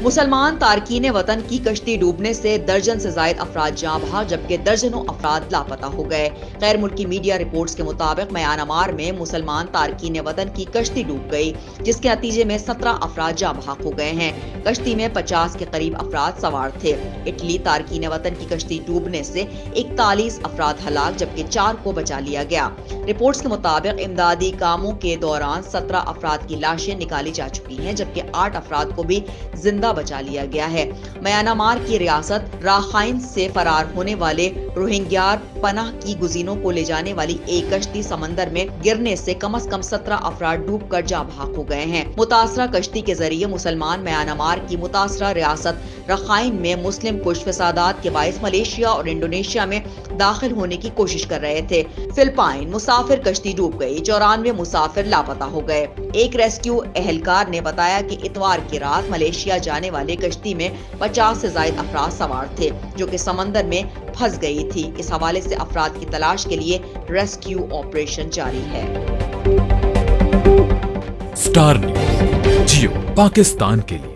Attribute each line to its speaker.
Speaker 1: मुसलमान तारकीन वतन की कश्ती डूबने से दर्जन से जायद अफराद जाँ बहक जबकि दर्जनों अफराद लापता हो गए। गैर मुल्की मीडिया रिपोर्ट्स के मुताबिक म्यांमार में मुसलमान तारकीन वतन की कश्ती डूब गई, जिसके नतीजे में 17 अफराद जाँ बहक हो गए हैं। कश्ती में 50 के करीब अफराद सवार थे। इटली तारकीन वतन की कश्ती डूबने से 41 अफराद हलाक जबकि 4 को बचा लिया गया। रिपोर्ट्स के मुताबिक इमदादी कामों के दौरान 17 अफराद की लाशें निकाली जा चुकी हैं जबकि 8 अफराद को भी जिंदा बचा लिया गया है। म्यांमार की रियासत राखाइन से फरार होने वाले रोहिंग्या पनाह की गुज़ीनों को ले जाने वाली एक कश्ती समंदर में गिरने से कम 17 अफराद डूबकर जाँ बहक हो गए हैं। मुतासरा कश्ती के जरिए मुसलमान म्यांमार की मुतासरा रियासत रखाइन में मुस्लिम कुश फसादात के बायस मलेशिया और इंडोनेशिया में दाखिल होने की कोशिश कर रहे थे। फिलिपाइन मुसाफिर कश्ती डूब गई, 94 मुसाफिर लापता हो गए। एक रेस्क्यू एहलकार ने बताया कि इतवार की रात मलेशिया जाने वाले कश्ती में 50 से ज्यादा अफराद सवार थे जो कि समंदर में फंस गई थी। इस हवाले से अफराद की तलाश के लिए रेस्क्यू ऑपरेशन जारी है।
Speaker 2: स्टार न्यूज़ जियो पाकिस्तान के लिए।